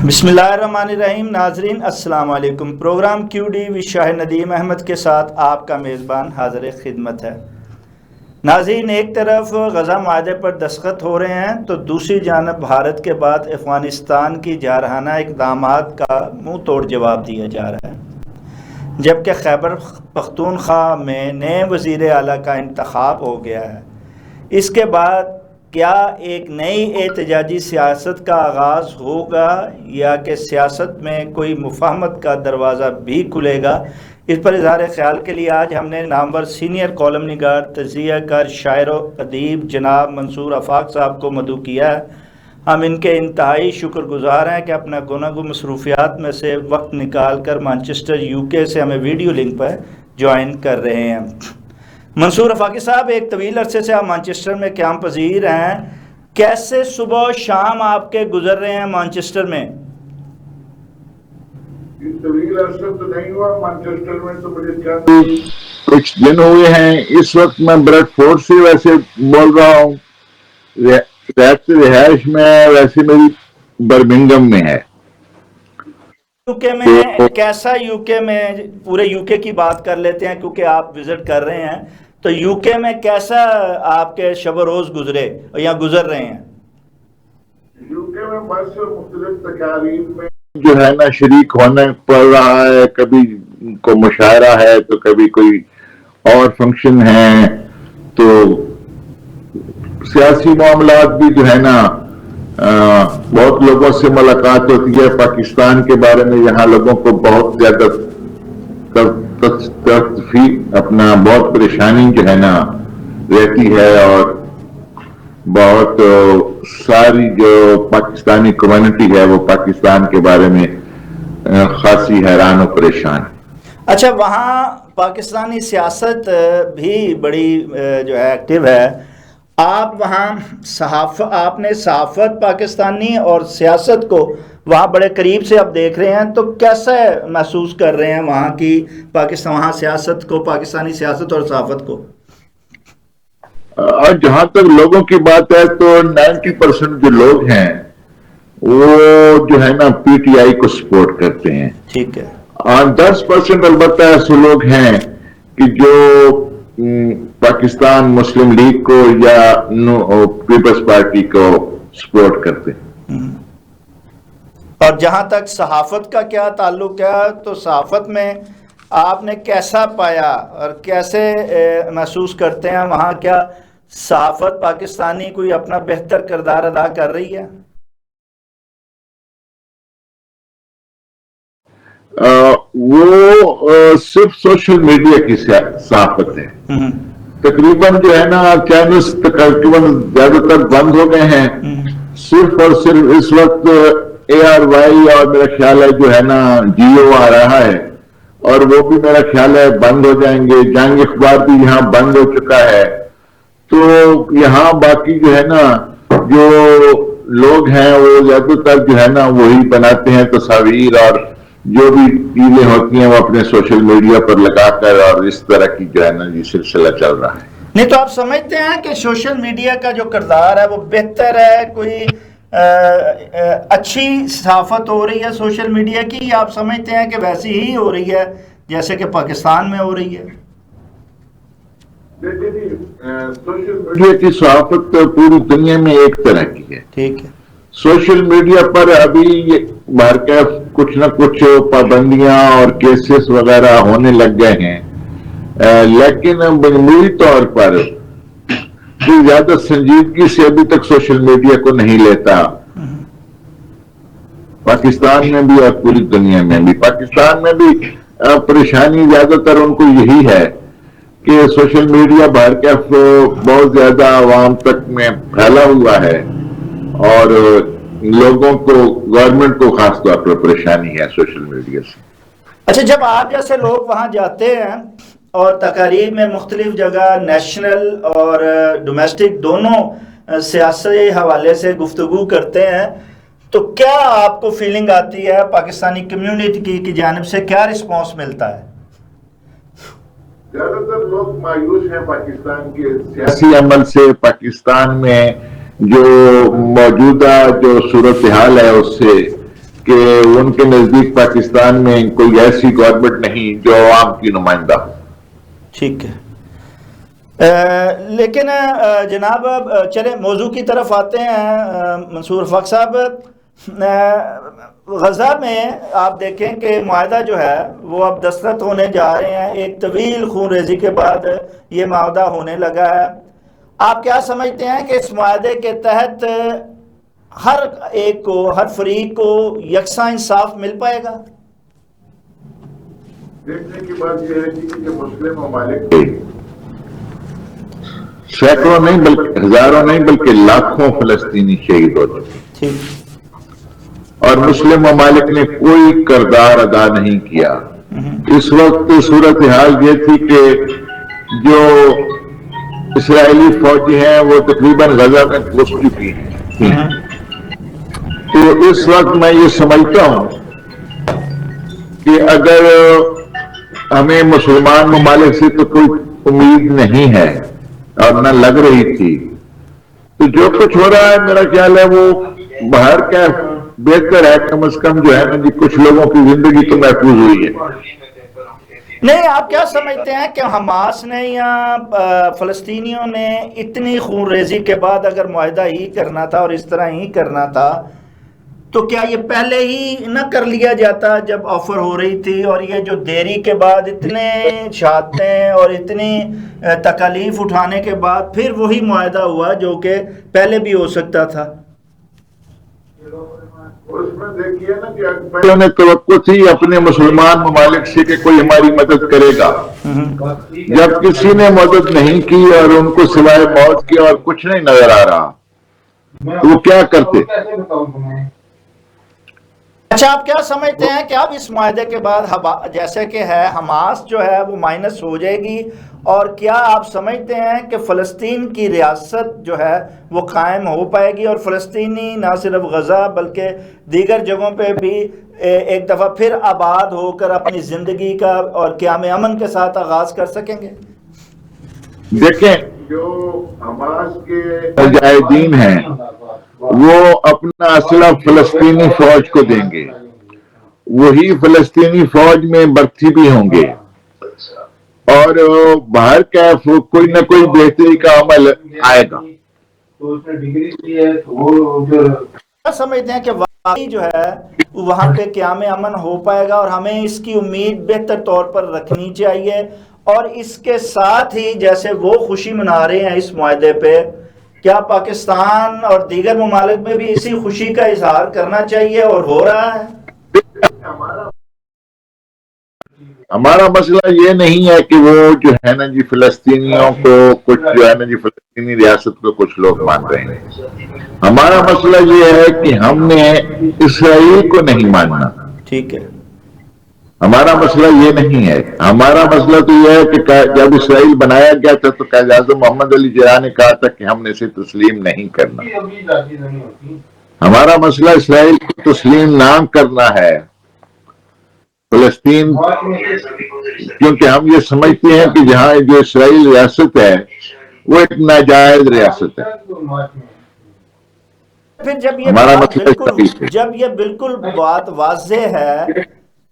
بسم اللہ الرحمن الرحیم. ناظرین السلام علیکم. پروگرام کیو ڈی وی شاہ ندیم احمد کے ساتھ آپ کا میزبان حاضر خدمت ہے. ناظرین، ایک طرف غزہ معاہدے پر دستخط ہو رہے ہیں تو دوسری جانب بھارت کے بعد افغانستان کی جارحانہ اقدامات کا منہ توڑ جواب دیا جا رہا ہے، جبکہ خیبر پختونخوا میں نئے وزیر اعلیٰ کا انتخاب ہو گیا ہے. اس کے بعد کیا ایک نئی احتجاجی سیاست کا آغاز ہوگا یا کہ سیاست میں کوئی مفاہمت کا دروازہ بھی کھلے گا؟ اس پر اظہار خیال کے لیے آج ہم نے نامور سینئر کالم نگار، تجزیہ کار، شاعر و ادیب جناب منصور آفاق صاحب کو مدعو کیا ہے. ہم ان کے انتہائی شکر گزار ہیں کہ اپنا گناہ مصروفیات میں سے وقت نکال کر مانچسٹر UK سے ہمیں ویڈیو لنک پر جوائن کر رہے ہیں. منصور آفاقی صاحب، ایک طویل عرصے سے آپ مانچسٹر میں قیام پذیر ہیں. کیسے صبح و شام آپ کے گزر رہے ہیں مانچسٹر میں؟ طویل عرصہ تو نہیں ہوا مانچسٹر میں، تو مجھے کچھ دن ہوئے ہیں. اس وقت میں بریڈ فورڈ سے ویسے بول رہا ہوں، رہائش میں ویسے میری برمنگم میں ہے. UK میں کیسا؟ UK میں پورے UK کی بات کر لیتے ہیں کیونکہ آپ وزٹ کر رہے ہیں. تو UK میں کیسا آپ کے شب و روز گزرے یا گزر رہے ہیں؟ UK میں بس مختلف تقاریب میں جو ہے نا شریک ہونا پڑ رہا ہے. کبھی کو مشاعرہ ہے تو کبھی کوئی اور فنکشن ہے، تو سیاسی معاملات بھی جو ہے نا بہت لوگوں سے ملاقات ہوتی ہے. پاکستان کے بارے میں یہاں لوگوں کو بہت زیادہ اپنا بہت پریشانی جو ہے نا رہتی ہے، اور بہت ساری جو پاکستانی کمیونٹی ہے وہ پاکستان کے بارے میں خاصی حیران و پریشان. اچھا، وہاں پاکستانی سیاست بھی بڑی جو ہے ایکٹیو ہے. آپ وہاں آپ نے صحافت پاکستانی اور سیاست کو وہاں بڑے قریب سے آپ دیکھ رہے ہیں، تو کیسا محسوس کر رہے ہیں وہاں کی وہاں سیاست کو، پاکستانی سیاست اور صحافت کو؟ اور جہاں تک لوگوں کی بات ہے تو 90% جو لوگ ہیں وہ جو ہے نا PTI کو سپورٹ کرتے ہیں. ٹھیک ہے. اور 10% البتہ ایسے لوگ ہیں کہ جو پاکستان مسلم لیگ کو یا پیپلز پارٹی کو سپورٹ کرتے ہیں. اور جہاں تک صحافت کا کیا تعلق ہے، تو صحافت میں آپ نے کیسا پایا اور کیسے محسوس کرتے ہیں وہاں؟ کیا صحافت پاکستانی کوئی اپنا بہتر کردار ادا کر رہی ہے؟ وہ صرف سوشل میڈیا کی صحافت ہے. تقریباً جو ہے نا چینلز تقریباً زیادہ تر بند ہو گئے ہیں. صرف اور صرف اس وقت ARY اور میرا خیال ہے جو ہے نا GO آ رہا ہے، اور وہ بھی میرا خیال ہے بند ہو جائیں گے. جنگ اخبار بھی یہاں بند ہو چکا ہے. تو یہاں باقی جو ہے نا جو لوگ ہیں وہ زیادہ تر جو ہے نا وہی بناتے ہیں تصاویر، اور جو بھی چیزیں ہوتی ہیں وہ اپنے سوشل میڈیا پر لگا کر، اور اس طرح کی جو ہے نا یہ سلسلہ چل رہا ہے. نہیں تو آپ سمجھتے ہیں کہ سوشل میڈیا کا جو کردار ہے وہ بہتر ہے، کوئی اچھی صحافت ہو رہی ہے سوشل میڈیا کی، یا آپ سمجھتے ہیں کہ ویسی ہی ہو رہی ہے جیسے کہ پاکستان میں ہو رہی ہے؟ سوشل میڈیا کی صحافت پوری دنیا میں ایک طرح کی ہے. ٹھیک ہے. سوشل میڈیا پر ابھی بہرکیف کچھ نہ کچھ پابندیاں اور کیسز وغیرہ ہونے لگ گئے ہیں، لیکن مجموعی طور پر کوئی زیادہ سنجیدگی سے ابھی تک سوشل میڈیا کو نہیں لیتا. پاکستان میں بھی اور پوری دنیا میں بھی. پاکستان میں بھی پریشانی زیادہ تر ان کو یہی ہے کہ سوشل میڈیا بہرکیف بہت زیادہ عوام تک میں پھیلا ہوا ہے، اور لوگوں کو، گورنمنٹ کو خاص طور پر پریشانی ہے سوشل میڈیا سے. اچھا، جب آپ جیسے لوگ وہاں جاتے ہیں اور تقاریب میں مختلف جگہ نیشنل اور ڈومیسٹک دونوں سیاسی حوالے سے گفتگو کرتے ہیں، تو کیا آپ کو فیلنگ آتی ہے پاکستانی کمیونٹی کی جانب سے؟ کیا رسپانس ملتا ہے؟ زیادہ تر لوگ مایوس ہیں پاکستان کے سیاسی عمل سے، پاکستان میں جو موجودہ جو صورتحال ہے اس سے، کہ ان کے نزدیک پاکستان میں کوئی ایسی گورنمنٹ نہیں جو عوام کی نمائندہ ہو. ٹھیک ہے. لیکن جناب چلے موضوع کی طرف آتے ہیں. منصور افاق صاحب، غزہ میں آپ دیکھیں کہ معاہدہ جو ہے وہ اب دستخط ہونے جا رہے ہیں. ایک طویل خون ریزی کے بعد یہ معاہدہ ہونے لگا ہے. آپ کیا سمجھتے ہیں کہ اس معاہدے کے تحت ہر ایک کو، ہر فریق کو یکساں انصاف مل پائے گا؟ دیکھنے کی بات یہ ہے کہ مسلم ممالک سینکڑوں نہیں بلکہ ہزاروں نہیں بلکہ لاکھوں فلسطینی شہید ہوتے، اور مسلم ممالک نے کوئی کردار ادا نہیں کیا. اس وقت صورتحال یہ تھی کہ جو اسرائیلی فوجی ہیں وہ تقریباً غزہ میں گھس چکی ہیں. تو اس وقت میں یہ سمجھتا ہوں کہ اگر ہمیں مسلمان ممالک سے تو کوئی امید نہیں ہے اور نہ لگ رہی تھی، تو جو کچھ ہو رہا ہے میرا خیال ہے وہ باہر کا بہتر ہے. کم از کم جو ہے نا جی کچھ لوگوں کی زندگی تو محفوظ ہوئی ہے. نہیں، آپ کیا سمجھتے ہیں کہ حماس نے یا فلسطینیوں نے اتنی خون ریزی کے بعد اگر معاہدہ ہی کرنا تھا اور اس طرح ہی کرنا تھا تو کیا یہ پہلے ہی نہ کر لیا جاتا جب آفر ہو رہی تھی؟ اور یہ جو دیری کے بعد اتنے شہادتیں اور اتنی تکالیف اٹھانے کے بعد پھر وہی معاہدہ ہوا جو کہ پہلے بھی ہو سکتا تھا. اس میں دیکھیے نا کہ انہوں نے توقع تھی اپنے مسلمان ممالک سے کہ کوئی ہماری مدد کرے گا. جب کسی نے مدد نہیں کی اور ان کو سوائے موت کی اور کچھ نہیں نظر آ رہا تو وہ کیا کرتے؟ اچھا، آپ کیا سمجھتے ہیں کہ اب اس معاہدے کے بعد جیسے کہ ہے حماس جو ہے وہ مائنس ہو جائے گی، اور کیا آپ سمجھتے ہیں کہ فلسطین کی ریاست جو ہے وہ قائم ہو پائے گی اور فلسطینی نہ صرف غزہ بلکہ دیگر جگہوں پہ بھی ایک دفعہ پھر آباد ہو کر اپنی زندگی کا اور قیام امن کے ساتھ آغاز کر سکیں گے؟ دیکھیں، جو حماس کے مجاہدین ہیں وہ اپنا اسلحہ فلسطینی فوج کو دیں گے، وہی فلسطینی فوج میں بھرتی بھی ہوں گے، اور باہر کا کوئی نہ کوئی بہتری کا عمل آئے گا. کیا سمجھتے ہیں کہ واقعی جو ہے وہاں پہ قیام امن ہو پائے گا؟ اور ہمیں اس کی امید بہتر طور پر رکھنی چاہیے، اور اس کے ساتھ ہی جیسے وہ خوشی منا رہے ہیں اس معاہدے پہ، کیا پاکستان اور دیگر ممالک میں بھی اسی خوشی کا اظہار کرنا چاہیے اور ہو رہا ہے؟ ہمارا مسئلہ یہ نہیں ہے کہ وہ جو ہے نا جی فلسطینیوں کو کچھ جو ہے نا جی فلسطینی ریاست کو کچھ لوگ مان رہے ہیں. ہمارا مسئلہ یہ ہے کہ ہم نے اسرائیل کو نہیں ماننا. ٹھیک ہے، ہمارا مسئلہ یہ نہیں ہے. ہمارا مسئلہ تو یہ ہے کہ جب اسرائیل بنایا گیا تھا تو قائد اعظم محمد علی جناح نے کہا تھا کہ ہم نے اسے تسلیم نہیں کرنا. ہمارا مسئلہ اسرائیل کو تسلیم نہ کرنا ہے. فلسطین، کیونکہ ہم یہ سمجھتے ہیں کہ جہاں جو اسرائیل ریاست ہے وہ ایک ناجائز ریاست ہے. پھر جب یہ بالکل بات واضح ہے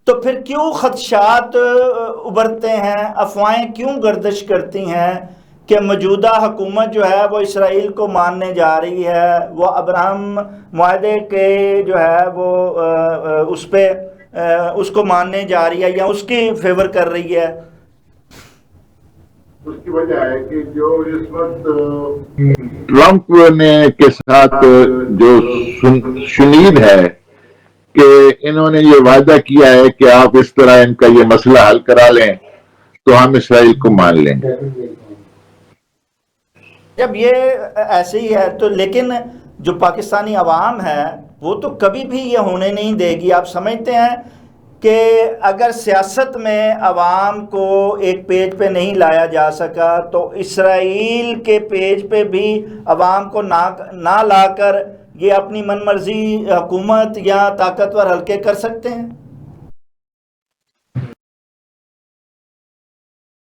تو پھر کیوں خدشات ابھرتے ہیں، افواہیں کیوں گردش کرتی ہیں کہ موجودہ حکومت جو ہے وہ اسرائیل کو ماننے جا رہی ہے، وہ ابراہم معاہدے کے جو ہے وہ اس کو ماننے جا رہی ہے یا اس کی فیور کر رہی ہے؟ اس کی وجہ ہے کہ جو اس وقت ٹرمپ نے کے ساتھ جو شنید ہے کہ انہوں نے یہ وعدہ کیا ہے کہ آپ اس طرح ان کا یہ مسئلہ حل کرا لیں تو ہم اسرائیل کو مان لیں گے. جب یہ ایسے ہی ہے تو لیکن جو پاکستانی عوام ہے وہ تو کبھی بھی یہ ہونے نہیں دے گی. آپ سمجھتے ہیں کہ اگر سیاست میں عوام کو ایک پیج پہ نہیں لایا جا سکا تو اسرائیل کے پیج پہ بھی عوام کو نہ لا کر یہ اپنی من مرضی حکومت یا طاقتور حلقے کر سکتے ہیں؟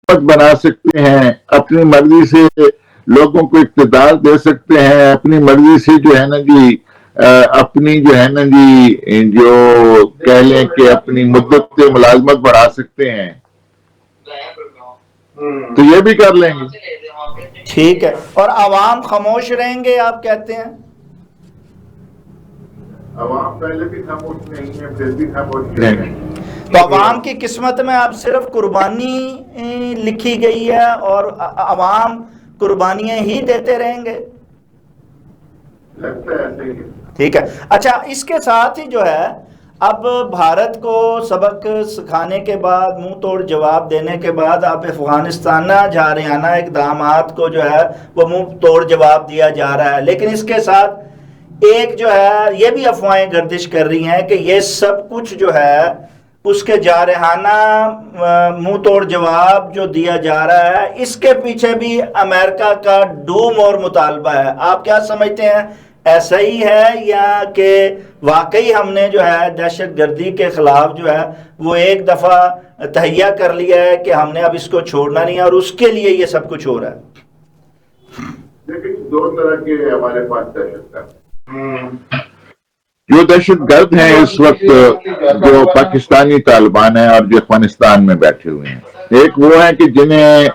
بنا سکتے ہیں، اپنی مرضی سے لوگوں کو اقتدار دے سکتے ہیں، اپنی مرضی سے جو ہے نا جی اپنی جو ہے نا جی جو کہہ لیں کہ اپنی مدت ملازمت بڑھا سکتے ہیں تو یہ بھی کر لیں گے. ٹھیک ہے. اور عوام خاموش رہیں گے آپ کہتے ہیں؟ عوام پہلے بھی خاموش نہیں ہے، پھر بھی خاموش رہیں گے. تو عوام کی قسمت میں اب صرف قربانی لکھی گئی ہے اور عوام قربانیاں ہی دیتے رہیں گے؟ لگتا ہے ایسے ہی. ٹھیک ہے. اچھا، اس کے ساتھ ہی جو ہے اب بھارت کو سبق سکھانے کے بعد، منہ توڑ جواب دینے کے بعد، اب افغانستان جارحانہ اقدامات کو جو ہے وہ منہ توڑ جواب دیا جا رہا ہے. لیکن اس کے ساتھ ایک جو ہے یہ بھی افواہیں گردش کر رہی ہیں کہ یہ سب کچھ جو ہے اس کے جارحانہ منہ توڑ جواب جو دیا جا رہا ہے، اس کے پیچھے بھی امریکہ کا ڈوم اور مطالبہ ہے. آپ کیا سمجھتے ہیں، ایسا ہی ہے یا کہ واقعی ہم نے جو ہے دہشت گردی کے خلاف جو ہے وہ ایک دفعہ تہیہ کر لیا ہے کہ ہم نے اب اس کو چھوڑنا نہیں ہے اور اس کے لیے یہ سب کچھ ہو رہا ہے؟ لیکن دو طرح کے ہمارے پاس دہشت گرد، جو دہشت گرد ہیں اس وقت جو پاکستانی طالبان ہیں اور جو افغانستان میں بیٹھے ہوئے ہیں. ایک وہ ہیں کہ جنہیں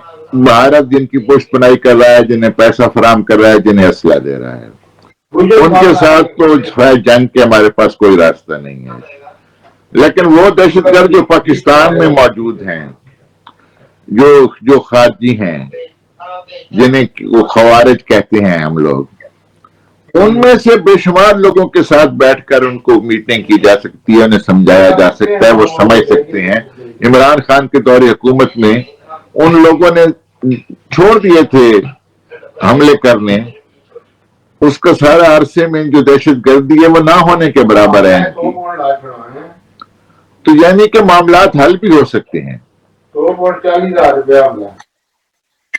بھارت جن کی پشت پناہی کر رہا ہے، جنہیں پیسہ فراہم کر رہا ہے، جنہیں اسلحہ دے رہا ہے. ان کے ساتھ تو جنگ کے ہمارے پاس کوئی راستہ نہیں ہے. لیکن وہ دہشت گرد جو پاکستان میں موجود ہیں، جو خارجی ہیں، جنہیں وہ خوارج کہتے ہیں ہم لوگ، ان میں سے بے شمار لوگوں کے ساتھ بیٹھ کر ان کو میٹنگ کی جا سکتی ہے، انہیں سمجھایا جا سکتا ہے، وہ سمجھ سکتے ہیں. عمران خان کے دور حکومت میں ان لوگوں نے چھوڑ دیے تھے حملے کرنے. اس کا سارا عرصے میں جو دہشت گردی ہے وہ نہ ہونے کے برابر ہے. تو یعنی کہ معاملات حل بھی ہو سکتے ہیں.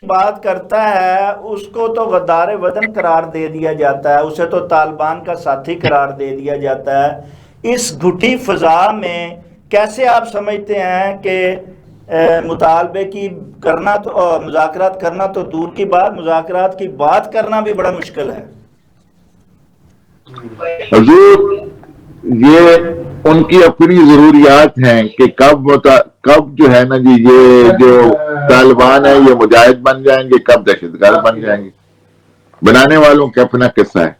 بات کرتا ہے اس کو تو غدار وطن قرار دے دیا جاتا ہے، اسے تو طالبان کا ساتھی قرار دے دیا جاتا ہے. اس گھٹی فضا میں کیسے آپ سمجھتے ہیں کہ مطالبے کی کرنا تو مذاکرات کرنا تو دور کی بات، مذاکرات کی بات کرنا بھی بڑا مشکل ہے؟ حضور یہ ان کی اپنی ضروریات ہیں کہ کب جو ہے نا جی یہ جو طالبان ہیں یہ مجاہد بن جائیں گے، کب دہشت گرد بن جائیں گے. بنانے والوں کا اپنا قصہ ہے.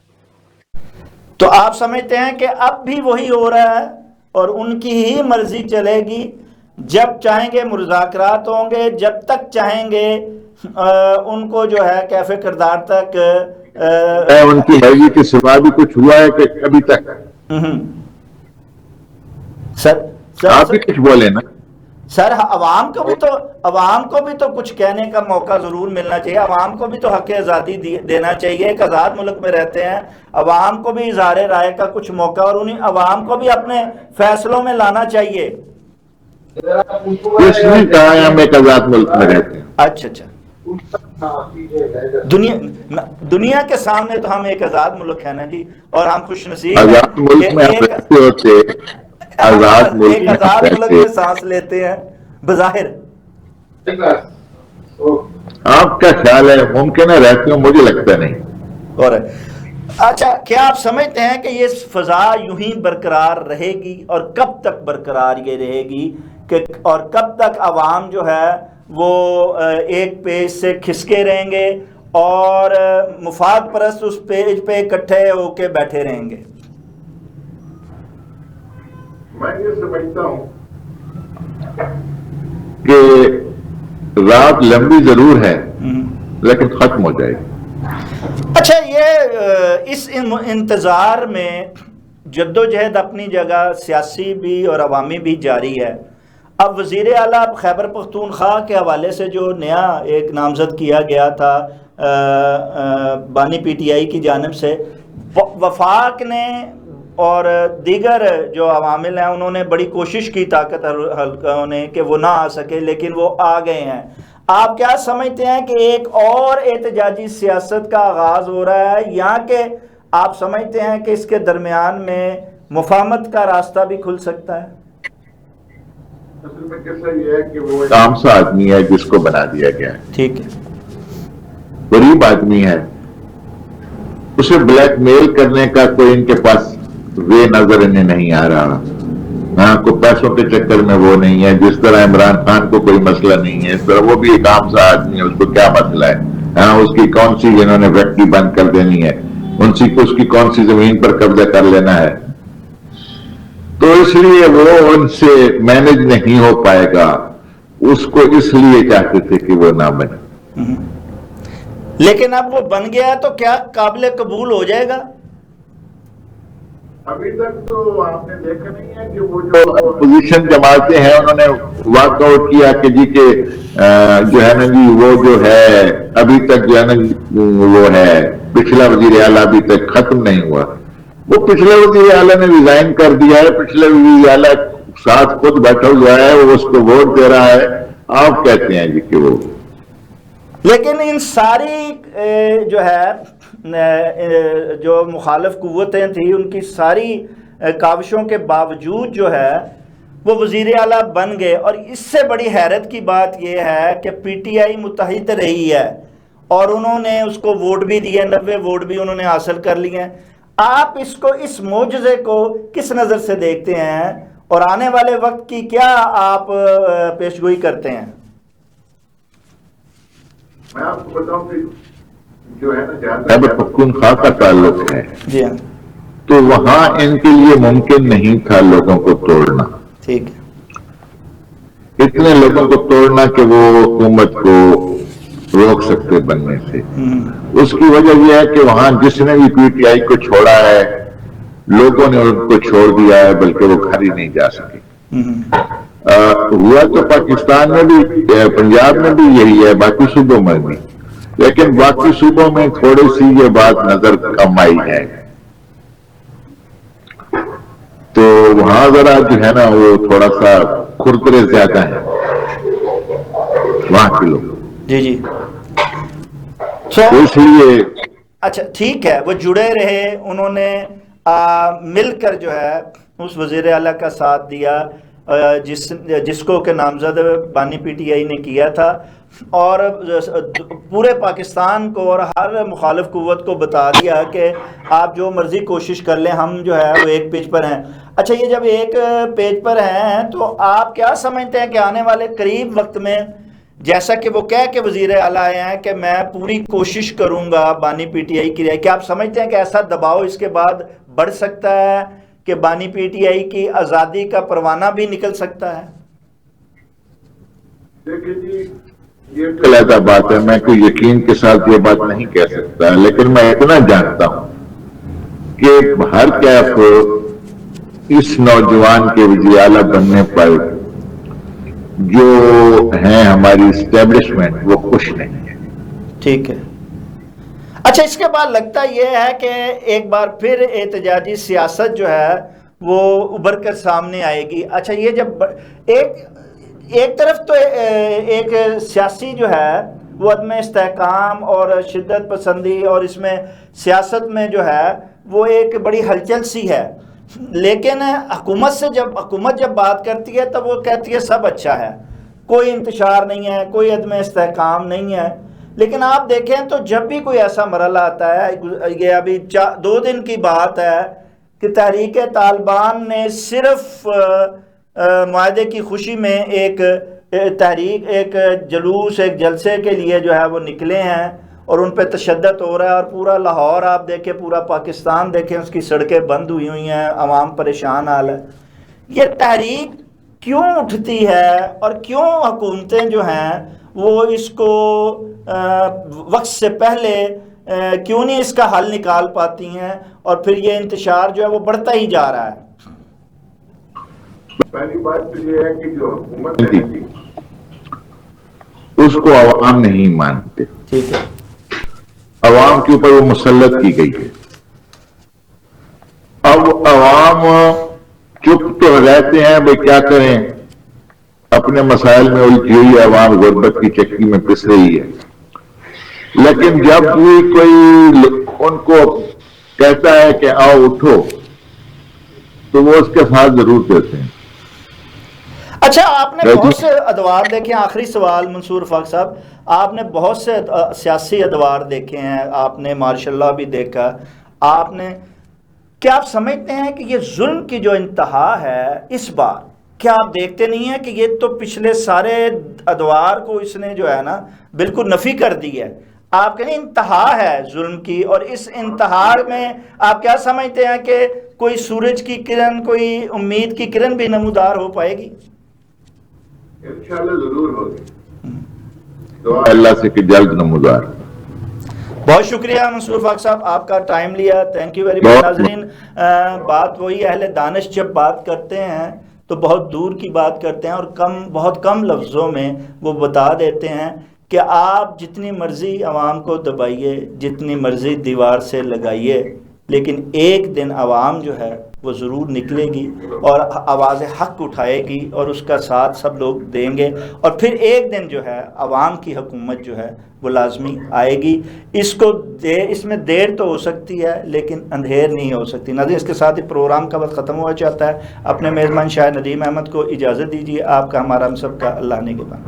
تو آپ سمجھتے ہیں کہ اب بھی وہی ہو رہا ہے اور ان کی ہی مرضی چلے گی، جب چاہیں گے مذاکرات ہوں گے، جب تک چاہیں گے ان کو جو ہے کیفے کردار تک ان کی مرضی کے سوا بھی کچھ ہوا ہے کہ ابھی تک؟ سر آپ بھی کچھ بولے نا. سر عوام کو بھی تو کچھ کہنے کا موقع ضرور ملنا چاہیے. عوام کو بھی تو حق آزادی دینا چاہیے. ایک آزاد ملک میں رہتے ہیں، عوام کو بھی اظہار رائے کا کچھ موقع اور انہیں عوام کو بھی اپنے فیصلوں میں لانا چاہیے. اس نے کہا ہے ہم ایک آزاد ملک میں رہتے ہیں. اچھا دنیا کے سامنے تو ہم ایک آزاد ملک ہے نا جی، اور ہم خوش نصیب ہیں. آزاد ملک میں ایک آزاد ملک میں سانس لیتے ہیں بظاہر. آپ کا خیال ہے ممکن ہے رہتے ہوں؟ مجھے لگتا نہیں. اور اچھا، کیا آپ سمجھتے ہیں کہ یہ فضا یوں ہی برقرار رہے گی اور کب تک برقرار یہ رہے گی اور کب تک عوام جو ہے وہ ایک پیج سے کھسکے رہیں گے اور مفاد پرست اس پیج پہ اکٹھے ہو کے بیٹھے رہیں گے؟ میں یہ سمجھتا ہوں کہ رات لمبی ضرور ہے لیکن ختم ہو جائے گی. اچھا، یہ اس انتظار میں جدوجہد اپنی جگہ سیاسی بھی اور عوامی بھی جاری ہے. اب وزیر اعلیٰ خیبر پختونخوا کے حوالے سے جو نیا ایک نامزد کیا گیا تھا بانی پی ٹی آئی کی جانب سے، وفاق نے اور دیگر جو عوامل ہیں انہوں نے بڑی کوشش کی طاقت حلقوں نے کہ وہ نہ آ سکے، لیکن وہ آ گئے ہیں. آپ کیا سمجھتے ہیں کہ ایک اور احتجاجی سیاست کا آغاز ہو رہا ہے، یا کہ آپ سمجھتے ہیں کہ اس کے درمیان میں مفاہمت کا راستہ بھی کھل سکتا ہے؟ اصل میں کیسا یہ ہے کہ وہ عام سا آدمی ہے جس کو بنا دیا گیا ہے. ٹھیک ہے. غریب آدمی ہے اسے بلیک میل کرنے کا کوئی ان کے پاس وے نظر انہیں نہیں آ رہا. ہاں کوئی پیسوں کے چکر میں وہ نہیں ہے. جس طرح عمران خان کو کوئی مسئلہ نہیں ہے اس طرح وہ بھی ایک عام سا آدمی ہے, اس کو کیا مسئلہ ہے. ہاں اس کی کون سی انہوں نے فیکٹری بند کر دینی ہے, اس کی کون سی زمین پر قبضہ کر لینا ہے. تو اس لیے وہ ان سے مینج نہیں ہو پائے گا. اس کو اس لیے چاہتے تھے کہ وہ نہ بنے. لیکن اب وہ بن گیا تو کیا قابل قبول ہو جائے گا؟ ابھی تک تو آپ نے دیکھا نہیں ہے کہ وہ جو اپوزیشن جماعتیں ہیں انہوں نے واک آؤٹ کیا کہ جی کہ جو ہے نا جی وہ جو ہے ابھی تک جو ہے نا وہ ہے پچھلا وزیر اعلیٰ ابھی تک ختم نہیں ہوا. وہ پچھلے وزیر اعلیٰ نے ریزائن کر دیا ہے. پچھلے وزیر اعلیٰ ساتھ خود بیٹھا ہوا ہے, وہ اس کو ووٹ دے رہا ہے. آپ کہتے ہیں جی کہ وہ, لیکن ان ساری جو ہے جو مخالف قوتیں تھیں ان کی ساری کاوشوں کے باوجود جو ہے وہ وزیر اعلیٰ بن گئے. اور اس سے بڑی حیرت کی بات یہ ہے کہ پی ٹی آئی متحد رہی ہے اور انہوں نے اس کو ووٹ بھی دیے, 90 ووٹ بھی انہوں نے حاصل کر لیے ہیں. آپ اس معجزے کو کس نظر سے دیکھتے ہیں اور آنے والے وقت کی کیا آپ پیشگوئی کرتے ہیں؟ میں آپ کو بتاؤں کہ جو ہے نا خیبر پختونخوا کا تعلق ہے جی ہاں, تو وہاں ان کے لیے ممکن نہیں تھا لوگوں کو توڑنا. ٹھیک ہے, اتنے لوگوں کو توڑنا کہ وہ حکومت کو روک سکتے بننے سے. اس کی وجہ یہ ہے کہ وہاں جس نے بھی پی ٹی آئی کو چھوڑا ہے لوگوں نے ان کو چھوڑ دیا ہے, بلکہ وہ گھر ہی نہیں جا سکے. ہوا تو پاکستان میں بھی, پنجاب میں بھی یہی ہے, باقی صوبوں میں بھی. لیکن باقی صوبوں میں تھوڑی سی یہ بات نظر کم آئی ہے. تو وہاں ذرا جو ہے نا وہ تھوڑا سا کھرکرے زیادہ ہیں وہاں کے لوگ. جی جی, اس لیے اچھا ٹھیک ہے, وہ جڑے رہے, انہوں نے مل کر جو ہے اس وزیر اعلیٰ کا ساتھ دیا جس کو کہ نامزد بانی پی ٹی آئی نے کیا تھا, اور پورے پاکستان کو اور ہر مخالف قوت کو بتا دیا کہ آپ جو مرضی کوشش کر لیں, ہم جو ہے وہ ایک پیج پر ہیں. اچھا یہ جب ایک پیج پر ہیں تو آپ کیا سمجھتے ہیں کہ آنے والے قریب وقت میں, جیسا کہ وہ کہہ کے وزیر اعلیٰ آئے ہیں کہ میں پوری کوشش کروں گا بانی پی ٹی آئی کی رہے, کیا آپ سمجھتے ہیں کہ ایسا دباؤ اس کے بعد بڑھ سکتا ہے کہ بانی پی ٹی آئی کی آزادی کا پروانہ بھی نکل سکتا ہے؟ دیکھیں جی یہ علیحدہ بات ہے, میں کوئی یقین کے ساتھ یہ بات نہیں کہہ سکتا, لیکن میں اتنا جانتا ہوں کہ ہر کیف اس نوجوان کے وزیر اعلیٰ بننے پر جو ہیں ہماری اسٹیبلشمنٹ وہ خوش نہیں ہے. ٹھیک ہے. اچھا اس کے بعد لگتا یہ ہے کہ ایک بار پھر احتجاجی سیاست جو ہے وہ ابھر کر سامنے آئے گی. اچھا یہ جب ایک طرف تو ایک سیاسی جو ہے وہ عدم استحکام اور شدت پسندی اور اس میں سیاست میں جو ہے وہ ایک بڑی ہلچل سی ہے, لیکن حکومت جب بات کرتی ہے تب وہ کہتی ہے سب اچھا ہے, کوئی انتشار نہیں ہے, کوئی عدم استحکام نہیں ہے. لیکن آپ دیکھیں تو جب بھی کوئی ایسا مرحلہ آتا ہے, یہ ابھی 2 دن کی بات ہے کہ تحریک طالبان نے صرف معاہدے کی خوشی میں ایک جلوس, ایک جلسے کے لیے جو ہے وہ نکلے ہیں اور ان پہ تشدد ہو رہا ہے, اور پورا لاہور آپ دیکھیں, پورا پاکستان دیکھیں, اس کی سڑکیں بند ہوئی ہیں, عوام پریشان حال ہے. یہ تحریک کیوں اٹھتی ہے اور کیوں حکومتیں جو ہیں وہ اس کو وقت سے پہلے کیوں نہیں اس کا حل نکال پاتی ہیں, اور پھر یہ انتشار جو ہے وہ بڑھتا ہی جا رہا ہے؟ پہلی بات تو یہ ہے کہ جو حکومت ہے اس کو عوام نہیں مانتے. ٹھیک ہے, عوام کے اوپر وہ مسلط کی گئی ہے. اب عوام چپ تو رہتے ہیں, بھائی کیا کریں, اپنے مسائل میں الجھی ہوئی عوام غربت کی چکی میں پس رہی ہے. لیکن جب بھی کوئی ان کو کہتا ہے کہ آؤ اٹھو تو وہ اس کے ساتھ ضرور دیتے ہیں. اچھا آپ آپ نے بہت سے ادوار دیکھے ہیں. آخری سوال منصور افاق صاحب, آپ نے بہت سے سیاسی ادوار دیکھے ہیں, آپ نے ماشاء اللہ بھی دیکھا, آپ نے, کیا آپ سمجھتے ہیں کہ یہ ظلم کی جو انتہا ہے اس بار, کیا آپ دیکھتے نہیں ہیں کہ یہ تو پچھلے سارے ادوار کو اس نے جو ہے نا بالکل نفی کر دی ہے, آپ کہیں انتہا ہے ظلم کی, اور اس انتہا میں آپ کیا سمجھتے ہیں کہ کوئی سورج کی کرن, کوئی امید کی کرن بھی نمودار ہو پائے گی؟ انشاءاللہ ضرور ہوگی, دعا اللہ سے کہ جلد نمودار. بہت شکریہ منصور افاق صاحب, آپ کا ٹائم لیا, تھینک یو ویری مچ. ناظرین, بات وہی, اہل دانش جب بات کرتے ہیں تو بہت دور کی بات کرتے ہیں اور بہت کم لفظوں میں وہ بتا دیتے ہیں کہ آپ جتنی مرضی عوام کو دبائیے, جتنی مرضی دیوار سے لگائیے, لیکن ایک دن عوام جو ہے وہ ضرور نکلے گی اور آواز حق اٹھائے گی اور اس کا ساتھ سب لوگ دیں گے, اور پھر ایک دن جو ہے عوام کی حکومت جو ہے وہ لازمی آئے گی. اس میں دیر تو ہو سکتی ہے لیکن اندھیر نہیں ہو سکتی. ناظرین, اس کے ساتھ ہی پروگرام کا وقت ختم ہوا چاہتا ہے. اپنے میزبان شاہ ندیم احمد کو اجازت دیجیے. آپ کا, ہمارا, ہم سب کا اللہ نگہبان.